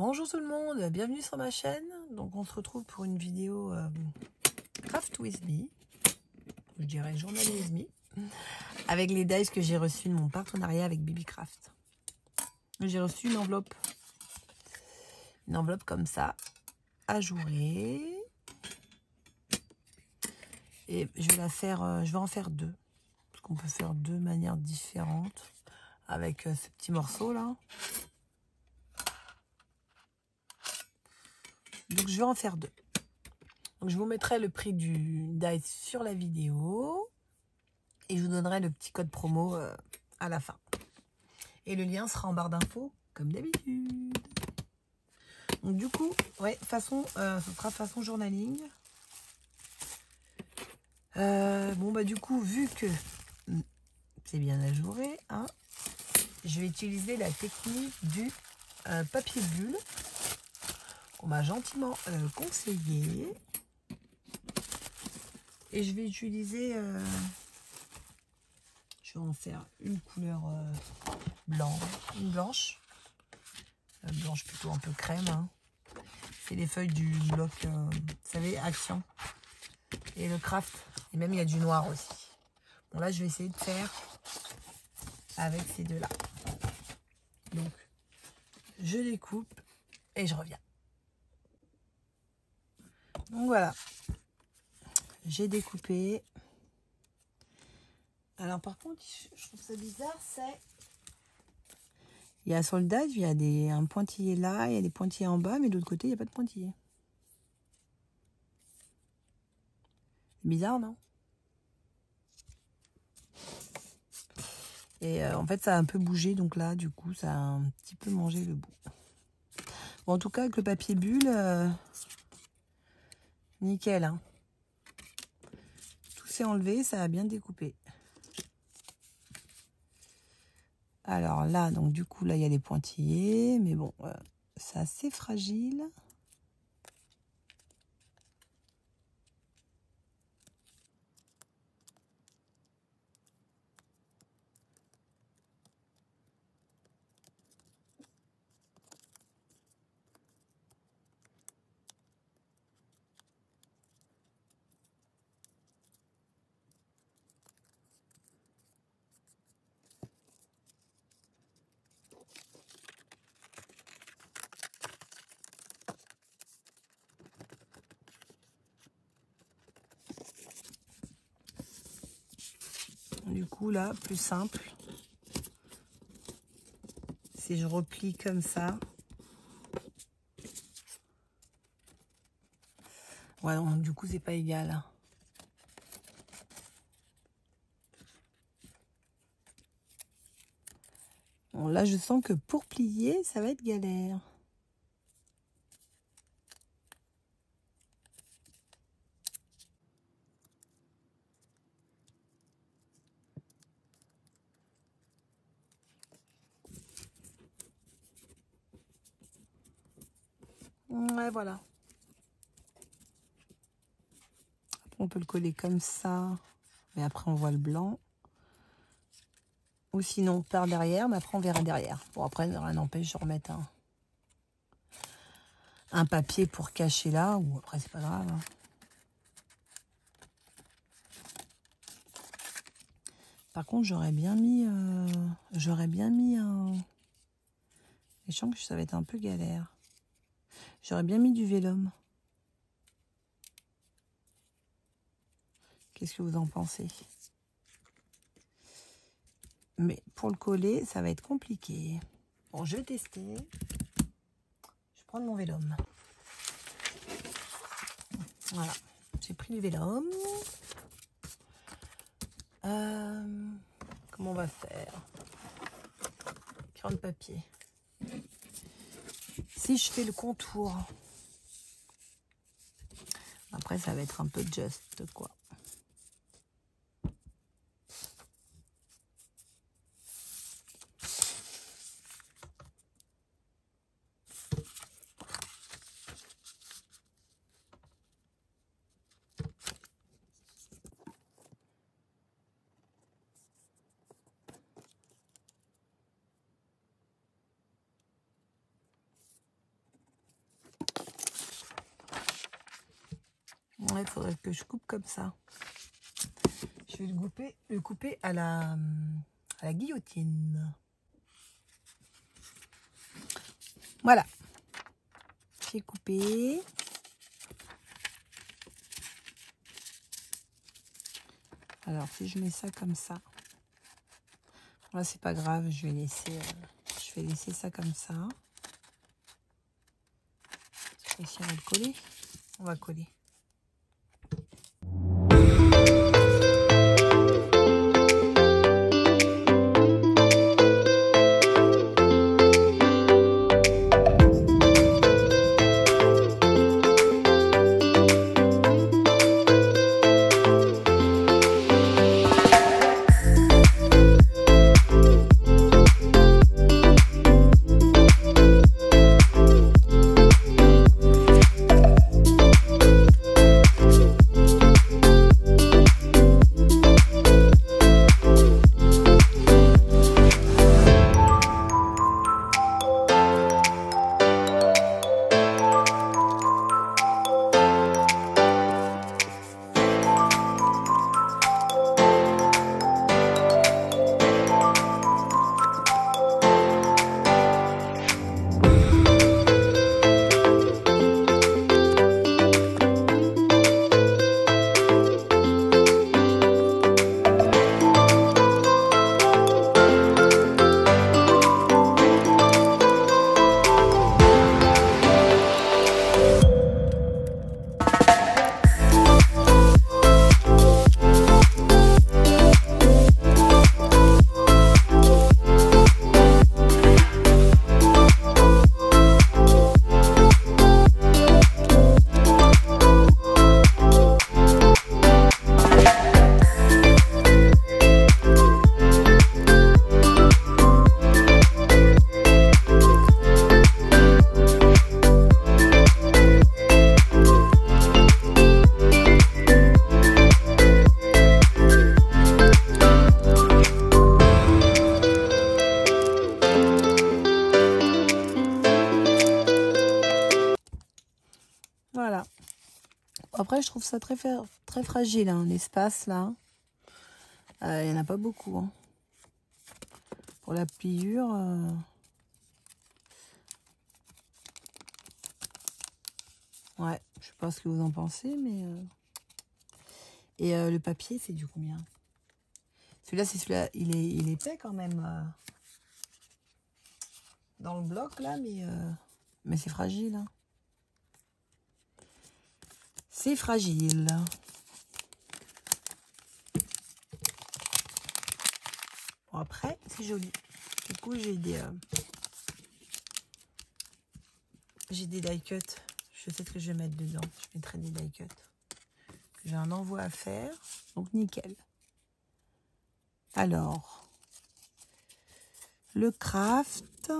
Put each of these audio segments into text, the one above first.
Bonjour tout le monde, bienvenue sur ma chaîne. Donc on se retrouve pour une vidéo Craft with me, je dirais Journal with me, avec les dies que j'ai reçus de mon partenariat avec BBCraft. J'ai reçu une enveloppe comme ça, ajourée. Et je vais en faire deux, parce qu'on peut faire deux manières différentes avec ces petits morceaux là. Donc je vais en faire deux. Donc je vous mettrai le prix du die sur la vidéo et je vous donnerai le petit code promo à la fin. Et le lien sera en barre d'infos comme d'habitude. Donc du coup, ouais, ce sera façon journaling. Bon bah du coup, vu que c'est bien ajouré, hein, je vais utiliser la technique du papier bulle qu'on m'a gentiment conseillé. Et je vais utiliser, je vais en faire une couleur blanche plutôt un peu crème. Hein. C'est les feuilles du bloc, vous savez, Action et le Craft. Et même il y a du noir aussi. Bon là je vais essayer de faire avec ces deux-là. Donc je découpe et je reviens. Donc voilà, j'ai découpé. Alors par contre, je trouve ça bizarre, c'est... Il y a sur le die, il y a un pointillé là, il y a des pointillés en bas, mais de l'autre côté, il n'y a pas de pointillé. C'est bizarre, non? Et en fait, ça a un peu bougé, donc là, du coup, ça a un petit peu mangé le bout. Bon, en tout cas, avec le papier bulle, nickel. Hein. Tout s'est enlevé, ça a bien découpé. Alors là, donc du coup, là, il y a des pointillés, mais bon, c'est assez fragile. Du coup, là, plus simple. Si je replie comme ça. Ouais, non, du coup, c'est pas égal. Bon, là, je sens que pour plier, ça va être galère. Ouais, voilà. On peut le coller comme ça, mais après on voit le blanc. Ou sinon par derrière, mais après on verra derrière. Bon, après rien n'empêche de remettre un papier pour cacher là, ou après c'est pas grave. Hein. Par contre, j'aurais bien mis un... Je sens que ça va être un peu galère. J'aurais bien mis du vélum. Qu'est-ce que vous en pensez? Mais pour le coller, ça va être compliqué. Bon, je vais tester. Je vais prendre mon vélum. Voilà, j'ai pris du vélum. Comment on va faire? Crayon de papier. Si je fais le contour, après ça va être un peu juste quoi. Ouais, il faudrait que je coupe comme ça. Je vais le couper à la guillotine. Voilà. J'ai coupé. Alors, si je mets ça comme ça. Là, c'est pas grave, je vais laisser ça comme ça. Ici, on va le coller. On va coller. Voilà. Après, je trouve ça très fragile, hein, l'espace là. Il n'y en a pas beaucoup. Hein. Pour la pliure. Ouais, je sais pas ce que vous en pensez, mais. Et le papier, c'est du combien? Celui-là, c'est celui-là. Il est épais quand même. Dans le bloc là, mais c'est fragile. Hein. C'est fragile. Bon, après, c'est joli. Du coup, j'ai des die cuts. Je sais ce que je vais mettre dedans. Je mettrai des die cuts. J'ai un envoi à faire. Donc, nickel. Alors, le craft.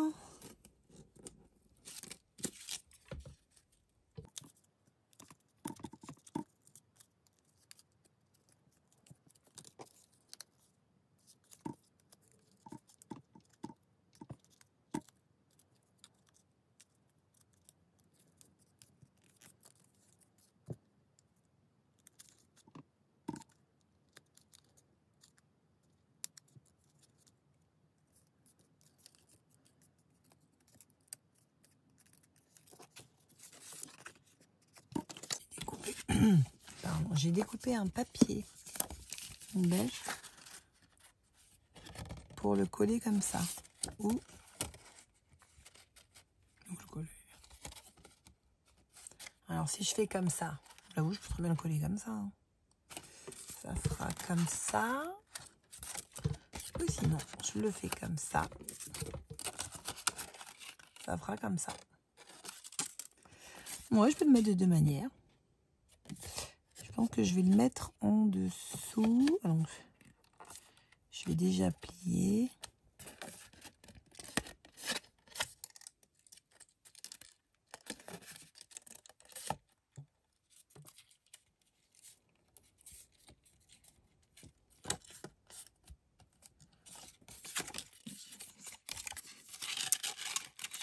Pardon, j'ai découpé un papier beige pour le coller comme ça. Ou le coller. Alors si je fais comme ça, j'avoue je peux très bien le coller comme ça. Hein. Ça fera comme ça. Ou sinon je le fais comme ça. Ça fera comme ça. Moi, je peux le mettre de deux manières. Je pense que je vais le mettre en dessous. Alors, je vais déjà plier.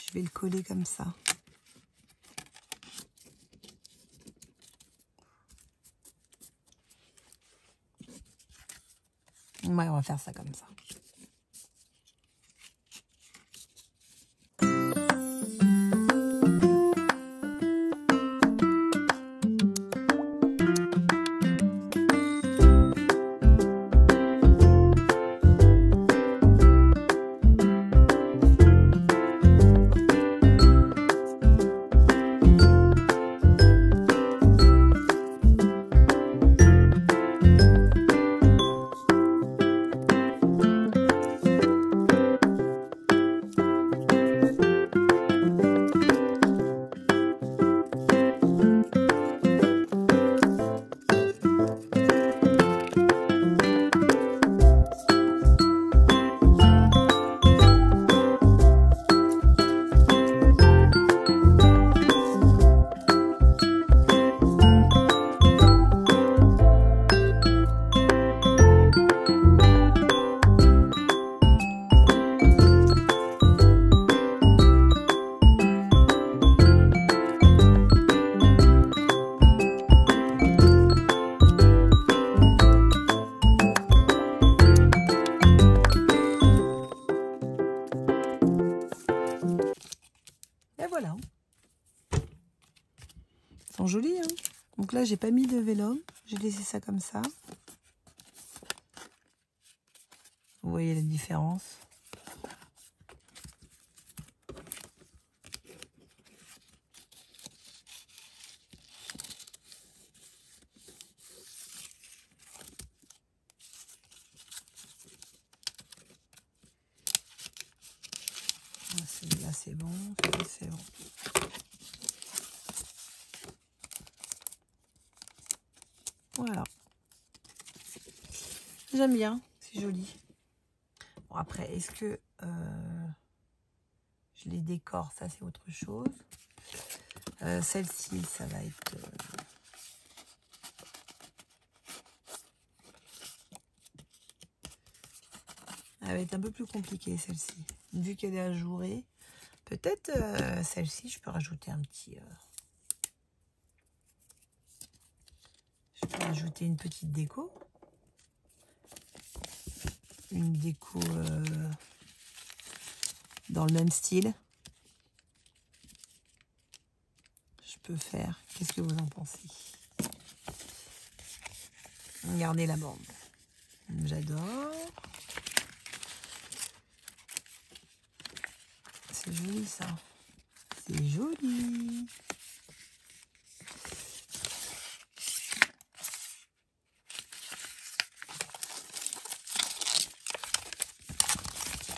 Je vais le coller comme ça. Ouais, on va faire ça comme ça. Et voilà. Ils sont jolis, hein. Donc là, j'ai pas mis de vélum. J'ai laissé ça comme ça. Vous voyez la différence. Celui-là, c'est bon. Celui-là, c'est bon. Voilà. J'aime bien. C'est joli. Bon, après, est-ce que je les décore? Ça, c'est autre chose. Celle-ci, ça va être... elle va être un peu plus compliquée, celle-ci. Vu qu'elle est ajourée. Peut-être celle-ci, je peux rajouter un petit... je peux rajouter une petite déco. Une déco dans le même style. Je peux faire. Qu'est-ce que vous en pensez? Regardez la bande. J'adore. C'est joli ça. C'est joli.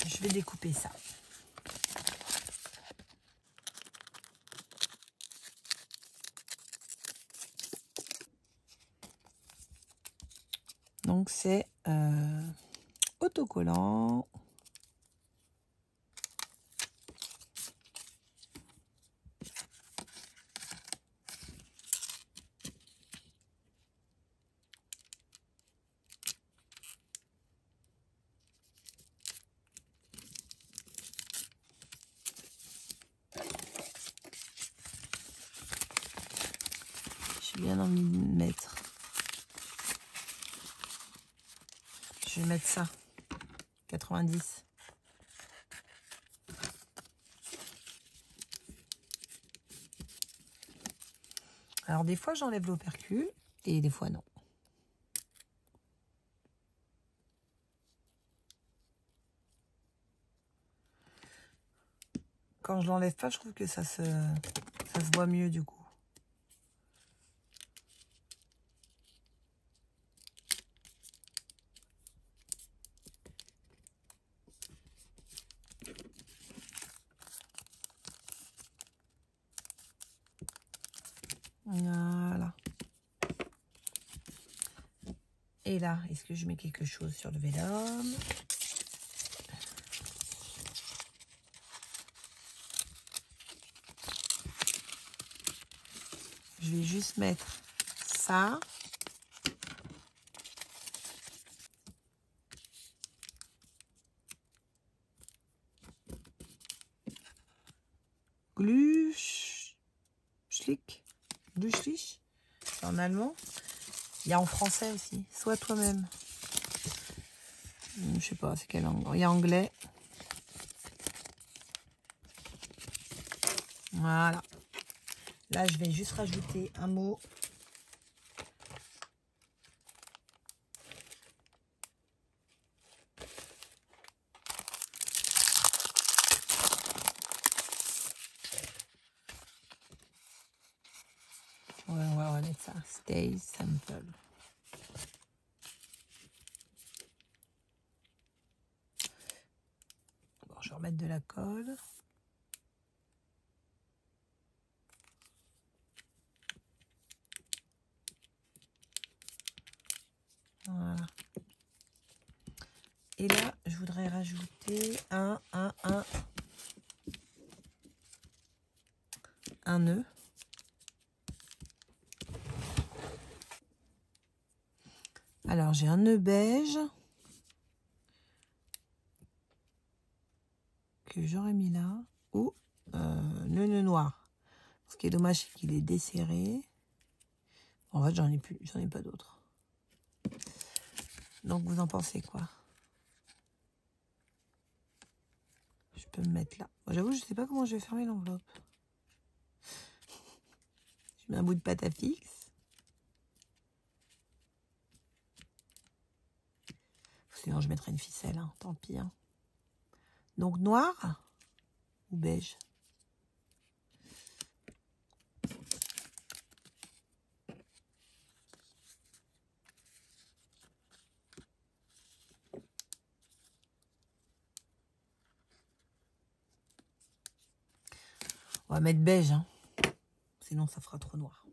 Je vais découper ça. Donc c'est autocollant. J'ai bien envie de mettre. Je vais mettre ça. 90. Alors des fois j'enlève l'opercule et des fois non. Quand je l'enlève pas, je trouve que ça se voit mieux du coup. Voilà. Et là, est-ce que je mets quelque chose sur le vélum? Je vais juste mettre ça. Glüschlich. Glüschlich. C'est en allemand. Il y a en français aussi. Sois toi-même. Je sais pas, c'est quelle langue. Il y a anglais. Voilà. Là, je vais juste rajouter un mot. Ouais, on va remettre ça. Stay simple. Bon, je vais remettre de la colle. Voilà. Et là, je voudrais rajouter un nœud. Alors, j'ai un nœud beige que j'aurais mis là, ou le nœud noir. Ce qui est dommage, c'est qu'il est desserré. En fait, j'en ai pas d'autres. Donc, vous en pensez quoi? Je peux me mettre là. Bon, j'avoue, je sais pas comment je vais fermer l'enveloppe. Je mets un bout de pâte à fixe. Sinon, je mettrai une ficelle, hein, tant pis. Hein. Donc, noir ou beige? On va mettre beige, hein. Sinon ça fera trop noir.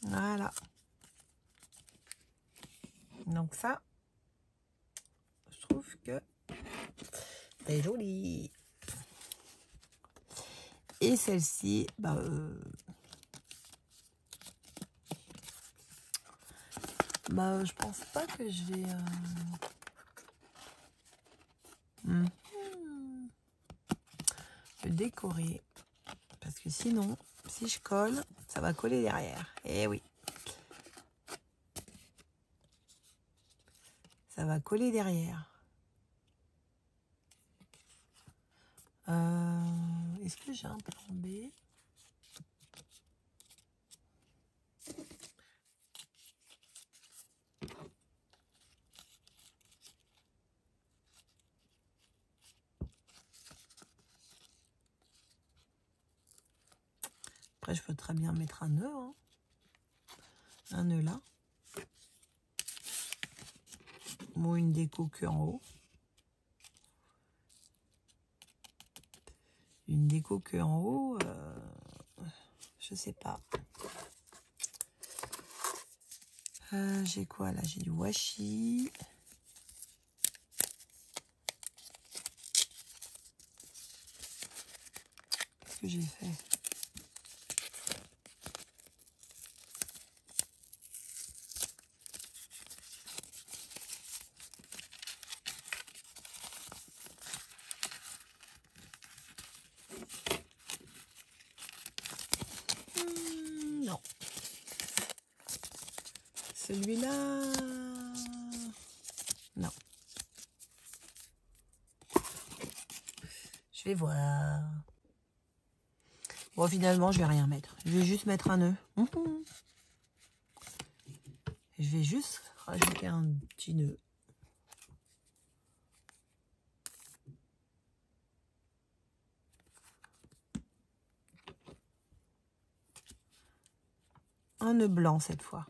Voilà. Donc ça, je trouve que c'est joli. Et celle-ci, je pense pas que je vais le décorer. Parce que sinon, si je colle, ça va coller derrière. Eh oui. Ça va coller derrière. Est-ce que j'ai un plan B? Après, je peux très bien mettre un nœud. Hein. Un nœud là. Ou une déco que en haut. Une déco que en haut, je sais pas. J'ai quoi là? J'ai du washi. Qu'est-ce que j'ai fait? Non. Celui-là... Non. Je vais voir. Bon, finalement, je vais rien mettre. Je vais juste mettre un nœud. Je vais juste rajouter un petit nœud. Un nœud blanc cette fois.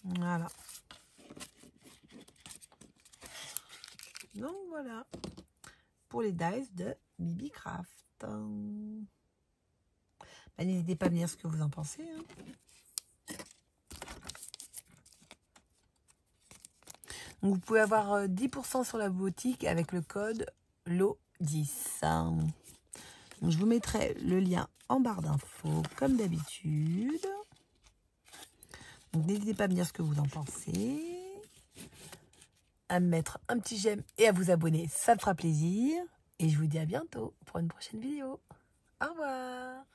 Voilà. Donc voilà. Pour les dies de Bibi Craft. Bah, n'hésitez pas à me dire ce que vous en pensez. Hein. Donc, vous pouvez avoir 10% sur la boutique avec le code LO10. Donc, je vous mettrai le lien en barre d'infos, comme d'habitude. Donc, n'hésitez pas à me dire ce que vous en pensez. À me mettre un petit j'aime et à vous abonner, ça me fera plaisir. Et je vous dis à bientôt pour une prochaine vidéo. Au revoir.